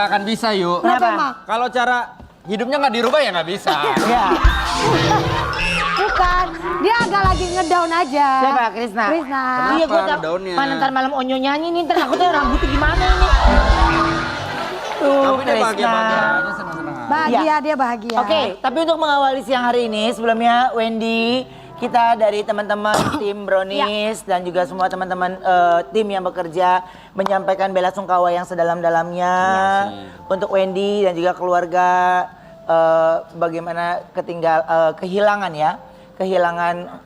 nggak akan bisa yuk. Kenapa? Kalau cara hidupnya nggak dirubah ya nggak bisa. Iya. Bukan, dia agak lagi ngedown aja. Siapa? Krisna? Krisna. Iya, gue Kenapa daunnya? mana ntar malam Onyo nyanyi nih, ntar takutnya rambutnya gimana ini. Tapi dia bahagia-bahagia aja, senang-senang aja. Bahagia, dia bahagia. Oke, tapi untuk mengawali siang hari ini, sebelumnya Wendy, kita dari teman-teman tim Brownies dan juga semua teman-teman tim yang bekerja menyampaikan bela sungkawa yang sedalam-dalamnya untuk Wendy dan juga keluarga bagaimana kehilangan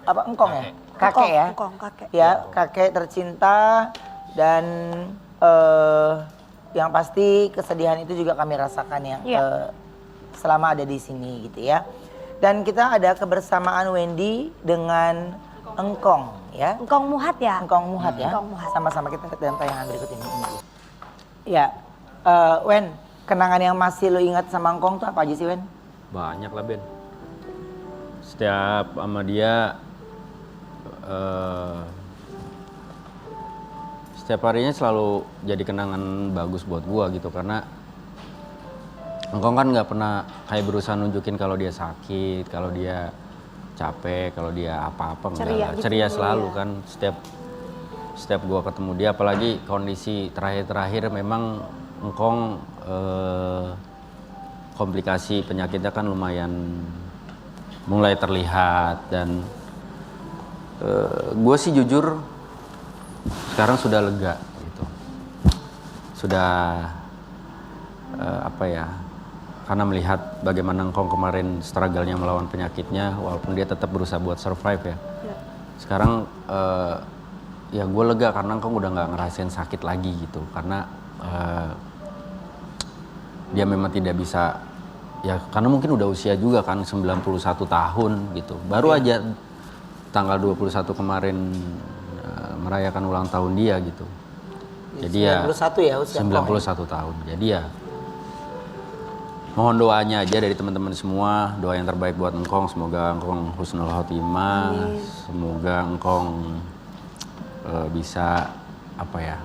apa engkong ya? Kakek ya? Engkong, kakek. Ya, kakek tercinta dan yang pasti kesedihan itu juga kami rasakan yang selama ada di sini gitu ya. Dan kita ada kebersamaan Wendy dengan Engkong ya. Engkong Muhat ya? Engkong Muhat ya. Engkong Muhat. Sama-sama kita lihat dalam tayangan berikut ini. Ya, Wen, kenangan yang masih lo ingat sama Engkong tuh apa aja sih Wen? Banyak lah Ben. Setiap sama dia, setiap harinya selalu jadi kenangan bagus buat gua gitu karena Engkong kan nggak pernah kayak berusaha nunjukin kalau dia sakit, kalau dia capek, kalau dia apa-apa enggak Ceria lah. gitu Ceria ya. selalu kan setiap gua ketemu dia, apalagi kondisi terakhir-terakhir memang Engkong komplikasi penyakitnya kan lumayan mulai terlihat dan gue sih jujur sekarang sudah lega gitu, sudah apa ya, karena melihat bagaimana Engkong kemarin struggle-nya melawan penyakitnya walaupun dia tetap berusaha buat survive ya. Sekarang ya gue lega karena Engkong udah nggak ngerasain sakit lagi gitu karena dia memang tidak bisa ya karena mungkin udah usia juga kan 91 tahun gitu. Baru aja tanggal 21 kemarin merayakan ulang tahun dia gitu. Jadi 91 ya usia 91 tahun. Jadi ya mohon doanya aja dari teman-teman semua, doa yang terbaik buat Engkong, semoga Engkong husnul khotimah, semoga Engkong bisa apa ya?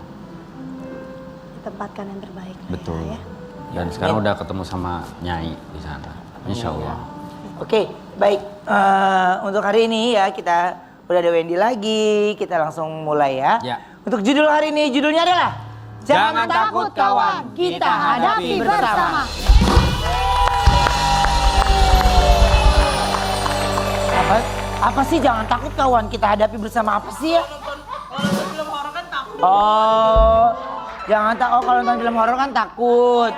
Tempatkan yang terbaik. Betul. Ya. Dan sekarang udah ketemu sama Nyai di sana. Insya Allah. Oke, baik. Untuk hari ini ya kita udah ada Wendy lagi, kita langsung mulai ya. Ya. Untuk judul hari ini, judulnya adalah Jangan takut, kawan. Kita hadapi bersama. Apa sih jangan takut kawan, kita hadapi bersama apa sih ya? Oh, jangan takut. Oh, kalau nonton film horor kan takut.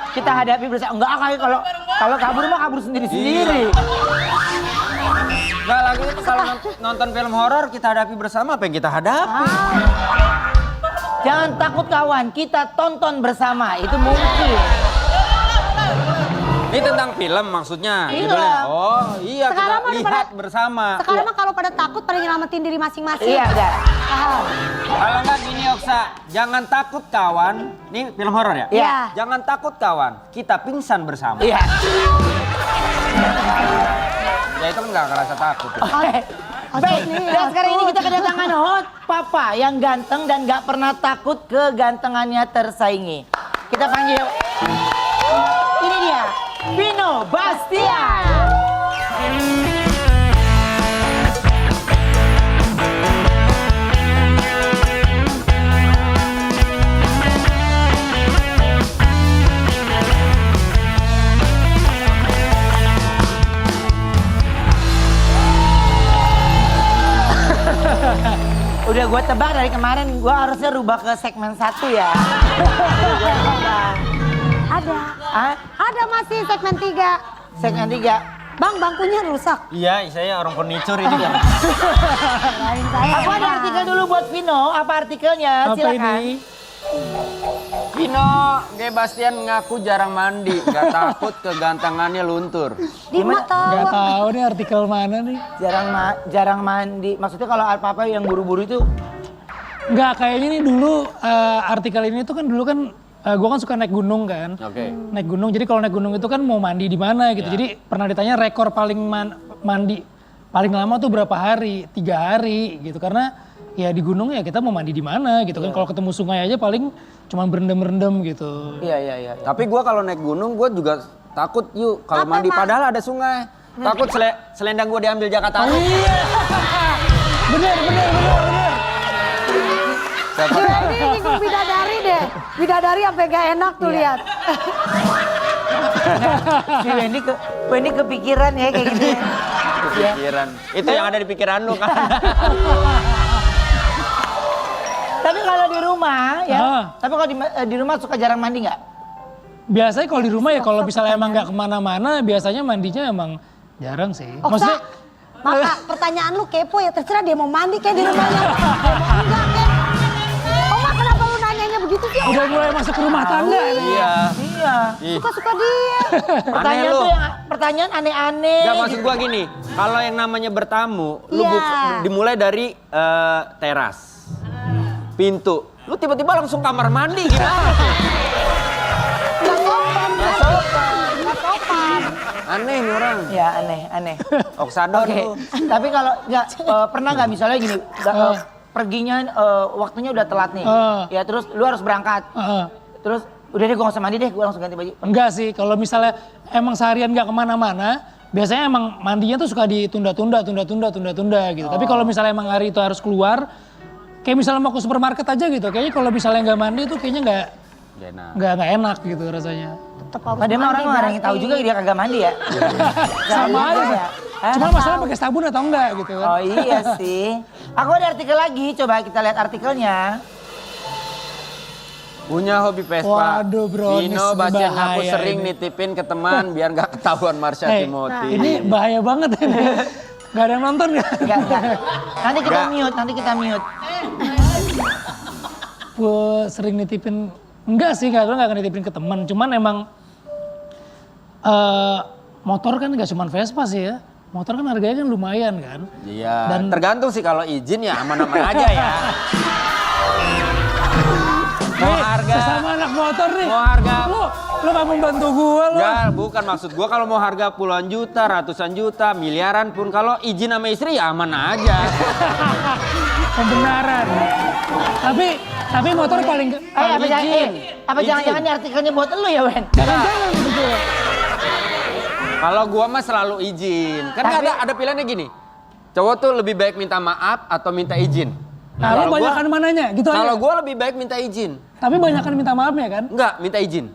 Kita hadapi bersama. Enggak kali kalau kabur mah kabur sendiri-sendiri. Enggak lagi itu kalau nonton film horor kita hadapi bersama apa yang kita hadapi? Jangan takut kawan, kita tonton bersama. Itu mungkin. Ini tentang film maksudnya Iya. judulnya. Oh iya Sekarang kita mah lihat pada- bersama. Sekarang mah kalau pada takut pada nyelamatin diri masing-masing. Iya, udah. Ah, Kalau nggak gini Oksa, jangan takut kawan. Ini film horor ya? Iya. Jangan takut kawan, kita pingsan bersama. Iya. Ya itu kan nggak ngerasa takut. Baik, dan sekarang ini kita kedatangan hot papa yang ganteng dan gak pernah takut kegantengannya tersaingi. Kita panggil, ini dia, Vino Bastian. Udah gue tebak dari kemarin, gue harusnya rubah ke segmen 1 ya. ada. Hah? Ada masih segmen 3. Segmen 3. Bang, bangkunya rusak. Iya, saya orang furniture ini ya. Lain saya. Aku ada artikel dulu buat Vino, apa artikelnya? Silakan. Vino G. Bastian mengaku jarang mandi, gak takut kegantengannya luntur. Di mata. Gak tahu nih artikel mana nih. Jarang mandi. Maksudnya kalau apa-apa yang buru-buru itu Nggak, kayaknya nih dulu artikel ini tuh kan dulu kan gue kan suka naik gunung kan. Oke. Naik gunung, jadi kalau naik gunung itu kan mau mandi di mana gitu. Ya. Jadi pernah ditanya rekor paling mandi paling lama tuh berapa hari? 3 hari gitu. Karena ya di gunung ya kita mau mandi di mana gitu kan. Kalau ketemu sungai aja paling cuma berendam-rendam gitu. Iya. Tapi gue kalau naik gunung gue juga takut yuk kalau mandi padahal ada sungai. Takut selendang gue diambil Jakarta. Iya. Bener. Ini ngikut bidadari deh. Bidadari sampai gak enak tuh lihat. Si Wendy kepikiran ya kayak gitu. Pikiran. Itu yang ada di pikiran lu kan. Tapi kalau di rumah ya, tapi kalau di rumah suka jarang mandi nggak? Biasanya kalau di rumah ya kalau misalnya emang nggak kemana-mana biasanya mandinya emang jarang sih. Maksudnya Maka pertanyaan lu kepo ya, terserah dia mau mandi kayak di rumahnya. Dia mau enggak kayak. Oma kenapa lu nanyanya begitu sih? udah mulai masuk ke rumah tangga. Iya. Suka-suka dia. Pertanyaan lu. tuh yang pertanyaan aneh-aneh. Gak maksud gua gini, kalau yang namanya bertamu, lu Iya. dimulai dari teras, pintu, lu tiba-tiba langsung kamar mandi gimana? Nggak sopan. Aneh nih orang. Ya aneh. Oksadon Oke. tuh. Tapi kalau nggak pernah nggak misalnya gini, perginya waktunya udah telat nih. Ya terus lu harus berangkat. Terus udah deh gue nggak usah mandi deh, gue langsung ganti baju. Enggak sih, kalau misalnya emang seharian nggak kemana-mana, biasanya emang mandinya tuh suka ditunda-tunda gitu. Tapi kalau misalnya emang hari itu harus keluar, kayak misalnya mau ke supermarket aja gitu, kayaknya kalau misalnya nggak mandi tuh kayaknya nggak enak gitu rasanya. Padahal emang orang nggak ada yang tahu juga dia kagak mandi ya. Sama aja sih. Cuma masalah pakai sabun atau enggak gitu kan. Oh iya sih. Aku ada artikel lagi, coba kita lihat artikelnya. Punya hobi Vespa. Waduh, bro, Dino Bacin aku bahaya sering ini. nitipin ke teman biar nggak ketahuan Marsha Timothy. Ini bahaya banget ini. Gak ada yang nonton ya? Enggak. Nanti kita Nggak. mute. Gue sering nitipin, enggak sih, gue gak akan nitipin ke teman. Cuman emang motor kan gak cuma Vespa sih ya. Motor kan harganya kan lumayan kan. Iya, Dan- tergantung sih kalau izin ya aman-aman aja ya. Mau harga, Sesama anak motor nih. mau harga. Lu gak membantu gue lu. Enggak, bukan maksud gua kalau mau harga puluhan juta, ratusan juta, miliaran pun kalau izin sama istri ya aman aja. Pembenaran. Tapi motor paling Apa jangan-jangan ini artikelnya buat lu ya, Wen? jangan-jangan gitu. Kalau gua mah selalu izin. Kan ada pilihannya gini. Cowok tuh lebih baik minta maaf atau minta izin. Nah, lu banyakan mananya gitu aja. Kalau gua lebih baik minta izin. Tapi banyakan minta maafnya kan? Enggak, minta izin.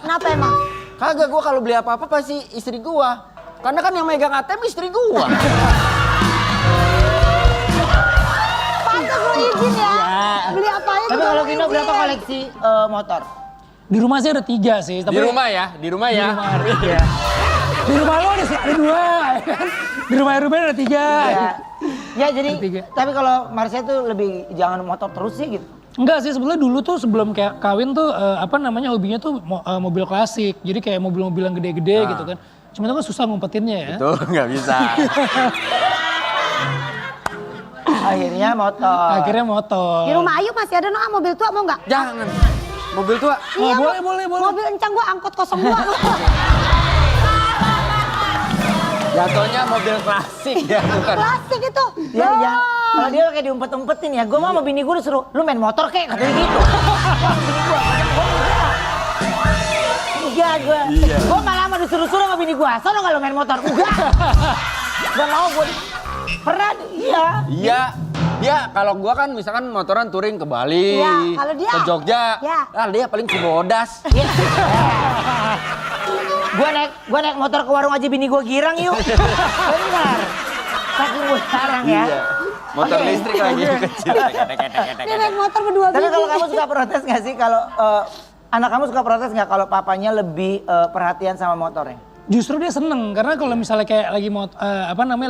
Kenapa emang? Kagak, gua kalau beli apa-apa pasti istri gua. Karena kan yang megang ATM istri gua. Pantas lu izin ya. Beli apa aja Tapi juga kalau lu Vino berapa izin. koleksi motor? Di rumah sih ada 3 sih. Tapi Di rumah ya. Di rumah lu ada 2 ya kan? Di rumah Ruben ada 3. Ya jadi, Ketiga. tapi kalau Marsha tuh lebih jangan motor terus sih gitu. Enggak sih, sebetulnya dulu tuh sebelum kayak kawin tuh hobinya tuh mobil klasik. Jadi kayak mobil-mobil yang gede-gede gitu kan. Cuma itu kan susah ngumpetinnya ya. Tuh, nggak bisa. Akhirnya motor. Akhirnya motor. Di rumah Ayu masih ada mobil tua mau nggak? Jangan. Mobil tua. Oh, boleh. Mobil encang gua angkot 02. Jatuhnya mobil klasik ya, bukan. Klasik itu. Ya. Kalau dia kayak diumpet-umpetin ya, gue mah sama bini gue disuruh, lu main motor kek, katanya gitu. Bini gue, enggak gue. Gue malah sama disuruh-suruh sama bini gue, soalnya kalau main motor, enggak. Gak mau gue. Pernah, iya. Iya. Dia kalau gua kan misalkan motoran touring ke Bali, Iya, kalau dia? ke Jogja. Iya. Dia paling Cibodas. Gue naik motor ke warung aja bini gue girang yuk. Benar. Saking gue jarang ya. Iya. Motor Oke. listrik lagi kecil. Dia naik motor berdua Tapi biji. kalau kamu suka protes nggak sih kalau anak kamu suka protes nggak kalau papanya lebih perhatian sama motornya? Justru dia seneng karena kalau misalnya kayak lagi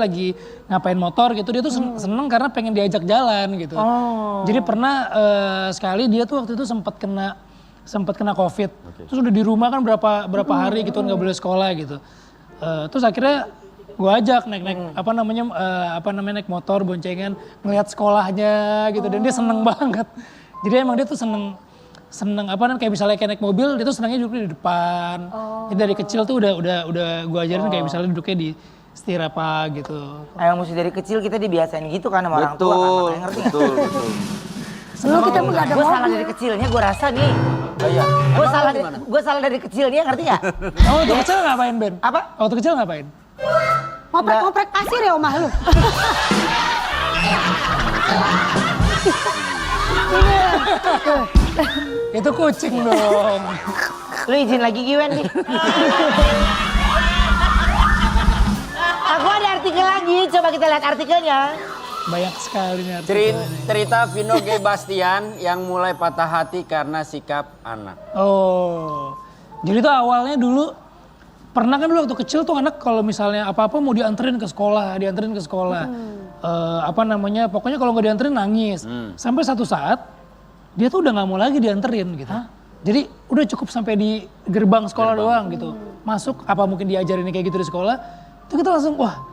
lagi ngapain motor gitu dia tuh seneng karena pengen diajak jalan gitu. Jadi pernah sekali dia tuh waktu itu sempat kena COVID. Terus udah di rumah kan berapa hari gitu nggak boleh sekolah gitu. Terus akhirnya gue ajak naik naik motor boncengan ngeliat sekolahnya gitu dan dia seneng banget. Jadi emang dia tuh seneng kayak misalnya kayak naik mobil dia tuh senangnya duduknya di depan. Jadi dari kecil tuh udah gue ajarin kayak misalnya duduknya di setir apa gitu. Emang mesti dari kecil kita dibiasain gitu kan sama orang tua kan, Betul, makanya ngerti nggak? betul. Lu kita mah gak ada Gue salah mobil. dari kecilnya, gue rasa nih. Oh iya. Gue salah dari kecilnya, ngerti gak? Oh, waktu kecil ngapain, Ben? Apa? Waktu kecil ngapain? Ngoprek-ngoprek pasir ya omah lu. Itu kucing dong. Lu izin lagi Giwen nih. Aku ada artikel lagi, coba kita lihat artikelnya. Banyak sekali nih artikelnya. Cerita Vino G. Bastian yang mulai patah hati karena sikap anak. Oh, jadi tuh awalnya dulu pernah kan dulu waktu kecil tuh anak kalau misalnya apa-apa mau dianterin ke sekolah, apa namanya, pokoknya kalau nggak dianterin nangis. Sampai satu saat dia tuh udah nggak mau lagi dianterin gitu. Jadi udah cukup sampai di gerbang sekolah doang gitu. Masuk apa mungkin diajarin kayak gitu di sekolah, itu kita langsung wah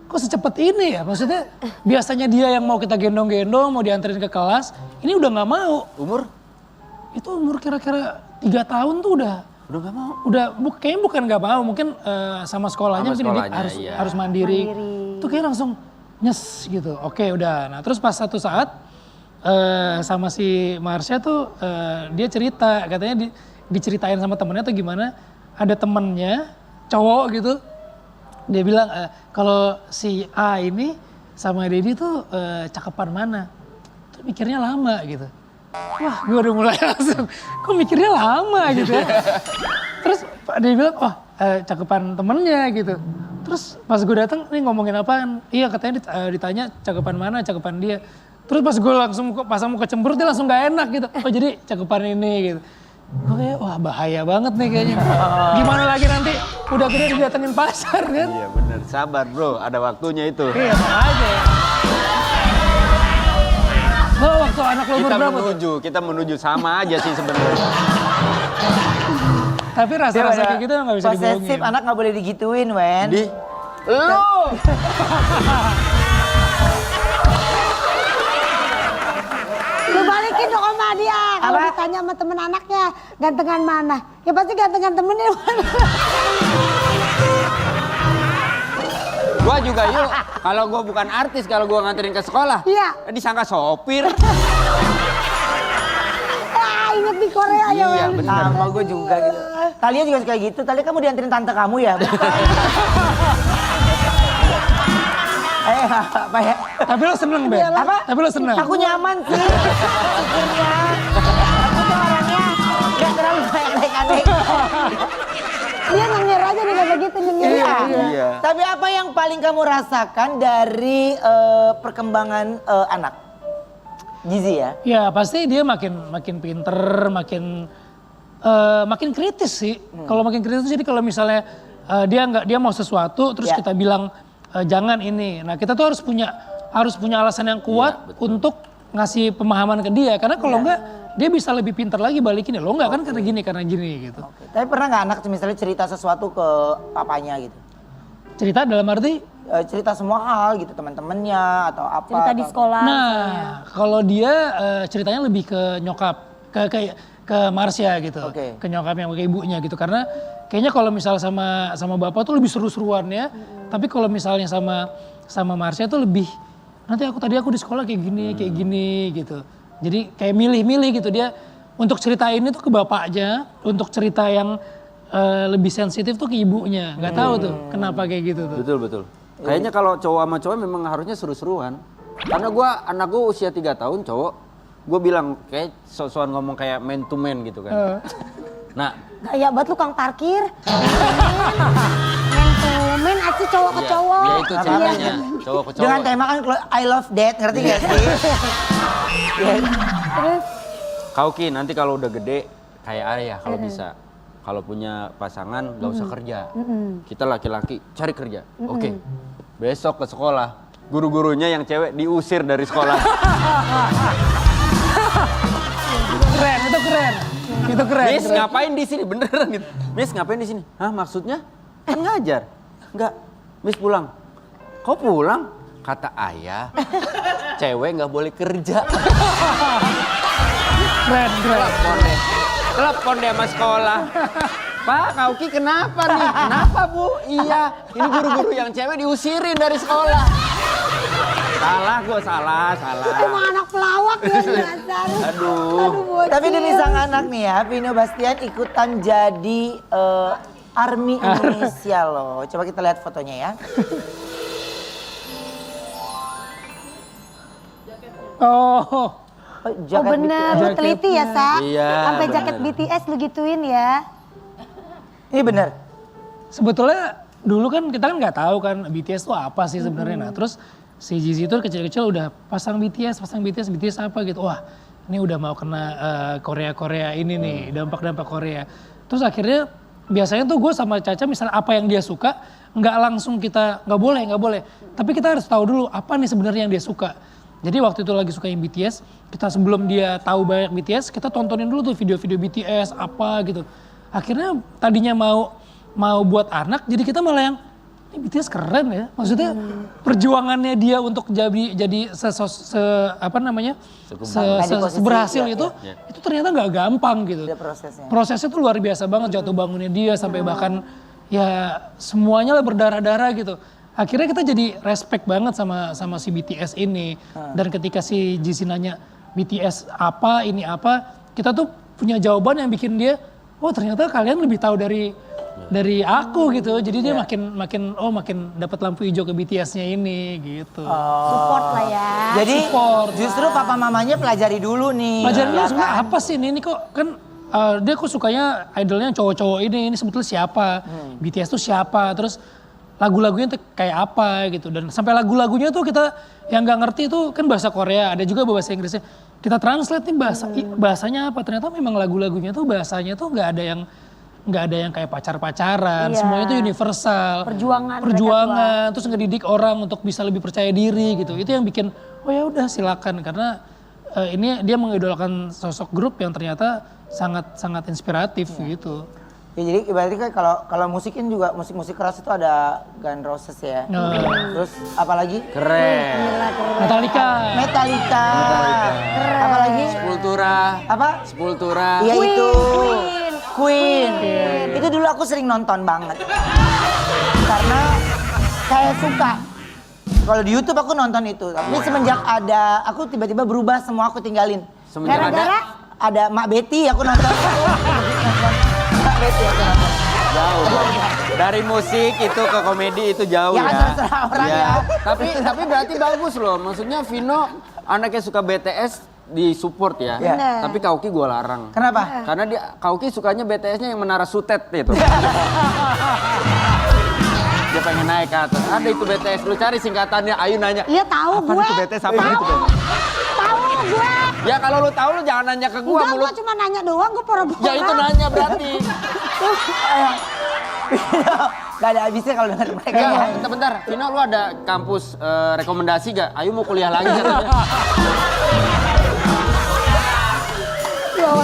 kok secepat ini ya? Maksudnya biasanya dia yang mau kita gendong-gendong, mau dianterin ke kelas, ini udah nggak mau. Umur? Itu umur kira-kira 3 tahun tuh udah Udah gak mau. kayaknya bukan nggak mau, mungkin sama sekolahnya Sama mungkin sekolahnya, iya. harus mandiri. Itu kayak langsung nyes gitu. Oke udah. Nah terus pas satu saat sama si Marsha tuh dia cerita, katanya diceritain sama temennya tuh gimana ada temennya cowok gitu. Dia bilang kalau si A ini sama Dedi tuh cakepan mana? Tuh mikirnya lama gitu. Wah gue udah mulai langsung, kok mikirnya lama gitu ya. Terus dia bilang, oh cakepan temennya gitu. Terus pas gue datang, nih ngomongin apaan? Iya katanya ditanya cakepan mana, cakepan dia. Terus pas gue langsung pasang muka cemberut, dia langsung gak enak gitu. Oh jadi cakepan ini gitu. Gue kayak, wah bahaya banget nih kayaknya. Gimana lagi nanti udah gede didatengin pasar kan? Iya bener, sabar bro, ada waktunya itu. Iya makanya ya. Lo waktu anak lo umur berapa tuh? Kita menuju sama aja sih sebenarnya. Tapi rasa-rasa kayak gitu gak bisa posesif, dibohongin. anak gak boleh digituin, Wen. Lu! Lu balikin dong sama dia. Kalau Apa? ditanya sama temen anaknya, gantengan mana? Ya pasti gantengan temennya mana. Gua juga yuk, kalau gua bukan artis, kalau gua nganterin ke sekolah, Iya. disangka sopir. Ah, inget di Korea ya, Iya Wen. bener. Sama gue juga gitu. Talia juga kayak gitu. Talia kamu dianterin tante kamu ya? Apa ya? Tapi lo seneng, Ben? Apa? Tapi lo seneng? Aku nyaman sih. Syukurnya. Aku tuh orangnya gak terlalu banyak aneh. Dia nyengir aja nih kayak begitu nyengir. Iya. Tapi apa yang paling kamu rasakan dari perkembangan anak? Gizi ya? Ya pasti dia makin pinter, makin kritis sih. Kalau makin kritis jadi kalau misalnya dia mau sesuatu terus Ya. kita bilang jangan ini. Nah kita tuh harus punya alasan yang kuat untuk ngasih pemahaman ke dia. Karena kalau enggak dia bisa lebih pinter lagi balikin ya. Lo enggak kan karena gini gitu. Tapi pernah nggak anak misalnya cerita sesuatu ke papanya gitu? Cerita dalam arti Cerita semua hal gitu, teman-temannya atau apa? Cerita di atau- sekolah. Nah, kalau dia ceritanya lebih ke nyokap, ke Marsha gitu, Oke. ke nyokapnya, ke ibunya gitu. Karena kayaknya kalau misalnya sama bapak tuh lebih seru-seruan ya. Tapi kalau misalnya sama Marsha tuh lebih, nanti aku di sekolah kayak gini gitu. Jadi kayak milih-milih gitu dia untuk cerita ini tuh ke bapaknya, untuk cerita yang lebih sensitif tuh ke ibunya. Nggak tahu tuh kenapa kayak gitu tuh. Betul. Kayaknya kalau cowok sama cowok memang harusnya seru-seruan. Karena anak gue usia 3 tahun cowok, gue bilang kayak sosokan ngomong kayak man to man gitu kan. Nah, Gaya banget lu kang parkir. Men aci cowok ke cowok. ya itu ceritanya, cowok ke cowok. Dengan tema kan I love that, ngerti gak sih? Terus Kauki nanti kalau udah gede kayak ayah kalau bisa. Kalau punya pasangan gak usah kerja. Kita laki-laki cari kerja. Oke. Besok ke sekolah. Guru-gurunya yang cewek diusir dari sekolah. Keren, itu keren. Itu keren. Miss ngapain di sini? Beneran gitu. Miss ngapain di sini? Hah maksudnya? Kan ngajar. Enggak. Miss pulang. Kok pulang? Kata ayah, cewek nggak boleh kerja. Keren. Telepon deh sama sekolah. Pak, Kauki kenapa nih? Kenapa Bu? Iya, ini guru-guru yang cewek diusirin dari sekolah. Salah gue, salah. Emang anak pelawak ya dasar. Aduh. bocil. Tapi demi sang anak nih ya, Vino Bastian ikutan jadi Army Indonesia loh. Coba kita lihat fotonya ya. Oh, Oh bener, lu teliti ya Sa? Iya, Sampai bener. jaket BTS lu gituin ya. Ini bener. sebetulnya dulu kan kita kan nggak tahu kan BTS itu apa sih sebenarnya. Nah terus si Jisoo itu kecil-kecil udah pasang BTS apa gitu. Wah ini udah mau kena Korea ini nih, dampak-dampak Korea. Terus akhirnya biasanya tuh gue sama Caca misalnya apa yang dia suka, nggak langsung kita, nggak boleh. Tapi kita harus tahu dulu apa nih sebenarnya yang dia suka. Jadi waktu itu lagi suka yang BTS, kita sebelum dia tahu banyak BTS, kita tontonin dulu tuh video-video BTS apa gitu. Akhirnya tadinya mau buat anak, jadi kita malah yang ini BTS keren ya. Maksudnya perjuangannya dia untuk jadi seberhasil itu ternyata nggak gampang gitu. Ada prosesnya. Prosesnya tuh luar biasa banget, jatuh bangunnya dia sampai bahkan ya semuanya lah berdarah-darah gitu. Akhirnya kita jadi respect banget sama si BTS ini. Dan ketika si Jisoo nanya BTS apa, ini apa, kita tuh punya jawaban yang bikin dia, oh ternyata kalian lebih tahu dari aku gitu. Jadi dia makin dapat lampu hijau ke BTS-nya ini gitu. Support lah ya. Jadi Support. justru papa mamanya pelajari dulu nih. Pelajaran dulu ya sebenarnya kan? apa sih ini kok kan dia kok sukanya idolnya cowok-cowok ini sebetulnya siapa, BTS tuh siapa, terus lagu-lagunya tuh kayak apa gitu. Dan sampai lagu-lagunya tuh kita yang nggak ngerti itu kan bahasa Korea, ada juga bahasa Inggrisnya. Kita translate nih bahasanya apa, ternyata memang lagu-lagunya tuh bahasanya tuh nggak ada yang kayak pacar-pacaran, Iya. semuanya itu universal. Perjuangan Terus ngedidik orang untuk bisa lebih percaya diri gitu. Itu yang bikin oh ya udah silakan karena ini dia mengidolakan sosok grup yang ternyata sangat inspiratif gitu. Ya, jadi berarti kan kalau musikin juga musik keras itu ada Guns Roses ya. Terus apa lagi? Keren. Metallica. Apa lagi? Sepultura. Apa? Sepultura. Iya itu. Queen. Itu dulu aku sering nonton banget. Karena saya suka. Kalau di YouTube aku nonton itu. Tapi semenjak ada, aku tiba-tiba berubah semua aku tinggalin. Semenjak Gara-gara Ada Mak Betty aku nonton. Mak Betty aku nonton. jauh. Dari musik itu ke komedi itu jauh Ya kan ya. terserah orang Iya. ya. Tapi berarti bagus loh. Maksudnya Vino anaknya suka BTS disupport ya. Iya. Bener. Tapi Kauki gue larang. Kenapa? Karena Kauki sukanya BTS-nya yang Menara Sutet itu. Dia pengen naik ke atas. Ada itu BTS. Lu cari singkatannya. Ayu nanya. Iya tahu Apaan gue. itu BTS? Apaan itu BTS? Tahu gue. Ya kalau lu tahu lu jangan nanya ke gua. Enggak, Mulut. gue cuma nanya doang, gue pura-pura. Ya itu nanya berarti. Gak ada habisnya kalau denger mereka. Ya, bentar. Vino lu ada kampus rekomendasi gak? Ayu mau kuliah lagi katanya.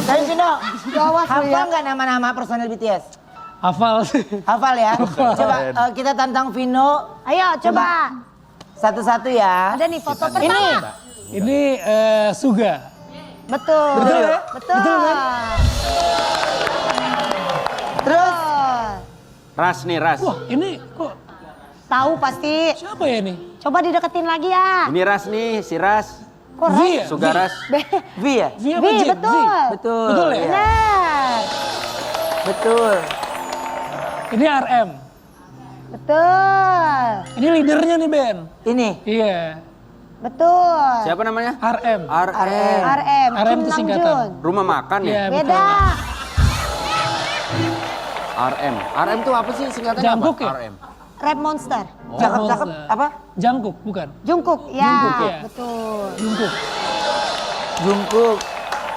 Tapi Vino, Gawas lu ya. hafal nggak nama-nama personel BTS? Hafal sih. Hafal ya? Coba kita tantang Vino. Ayo coba. Satu-satu ya. Ada nih foto pertama. Ini Suga. Betul. Betul ya? Betul. Terus Ras nih, Ras. Wah ini kok Tahu pasti. siapa ya nih? Coba dideketin lagi ya. Ini Ras nih, si Ras. Kok V ya? Suga Ras. V ya? V apa Nih, Jin? betul. Betul. Betul ya? Benar. Betul. Ini RM. Betul. Ini leadernya nih Ben. Ini. Iya. Betul. Siapa namanya? RM. RM. RM. RM Kim itu Namjoon. singkatan. Rumah makan ya? Iya betul. Beda. RM. RM tuh apa sih singkatannya Jangkuk apa? ya? RM. Rap Monster. Cakep-cakep apa? Jangkuk bukan? Jungkook. Ya. Jungkook, ya. Betul. Jungkook. Jungkook.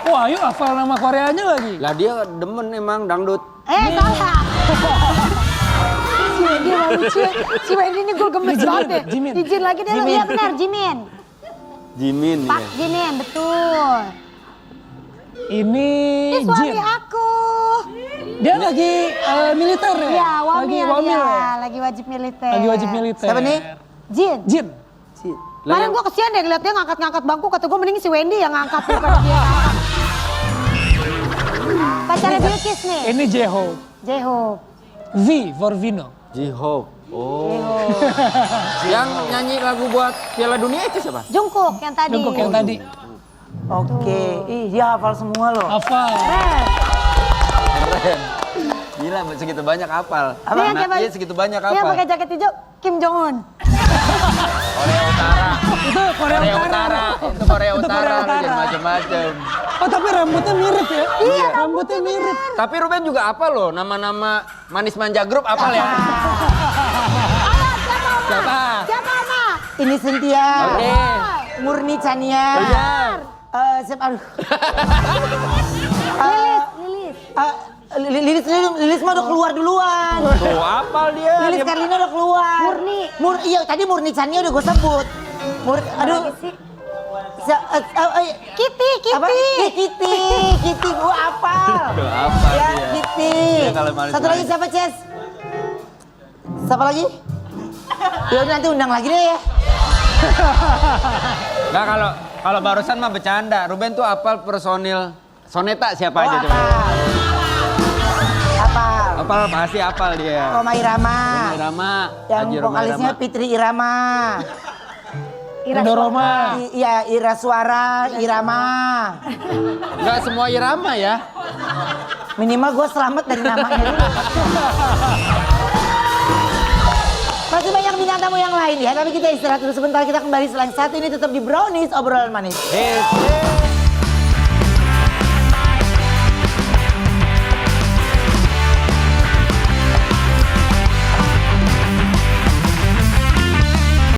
Wah ayo hafal nama Koreanya lagi. Lah dia demen emang dangdut. Salah. Si Wendy mau lucu. Si Wendy ini gue gemes Ini Jimin, banget deh. Jimin. Izin lagi deh. Iya benar, Jimin. Jimin Pak ya. Jimin, betul. Ini Ini suami Jin. aku. Dia lagi militer ya? Iya, Lagi wamil wamil ya. ya? Lagi wajib militer. Lagi wajib militer. Siapa nih? Jin. Jin. Si. Lah Kemarin yang- gue kesian deh ngeliat dia ngangkat-ngangkat bangku. Kata gue mending si Wendy yang ngangkat daripada dia ngangkat. Pacarnya Bilkis nih. Ini J-Hope. J-Hope. V for Vino. J-Hope. Oh. Yang nyanyi lagu buat Piala Dunia itu siapa? Jungkook yang tadi. Jungkook yang tadi. Oke. Ih, dia hafal semua loh. Hafal. Keren. Gila, segitu banyak hafal. Ini yang kayak Iya, segitu banyak Ini yang hafal. pakai jaket hijau, Kim Jong Un. Korea Utara. Itu Korea Utara. Itu Korea Itu Utara. Korea Utara. Bikin macam-macam. Oh tapi rambutnya mirip ya? Iya, Rambutnya mirip. Tapi Ruben juga apa loh nama-nama Manis Manja Group apal ya? Siapa? Siapa Ama? Ini Cynthia. Oke. Murni Chania. Iya. Siapa? Aduh. Lilis. Lilis mah udah keluar duluan. Tuh, apal dia. Lilis Karlina udah keluar. Murni. Iya, tadi Murni Chania udah gue sebut. Aduh. Kitty. Apa? Kitty, gue apal. Tuh, apal Ya, dia. Kitty. Dia kalau manis-manis. Satu lagi siapa, Ces? Siapa lagi? Ya udah nanti undang lagi deh ya. Nggak, kalau barusan mah bercanda. Ruben tuh apal personil Soneta siapa aja coba? Apal. Apal pasti apal dia. Roma Irama. Roma Irama. Yang Haji Roma vokalisnya Irama. Fitri Irama. Rido Roma. Iya, Ira Suara, Irama. Nggak semua Irama ya. Minimal gue selamat dari namanya dulu. Masih banyak bintang tamu yang lain ya, tapi kita istirahat dulu sebentar. Kita kembali setelah satu ini tetap di Brownies, obrolan manis. Yes.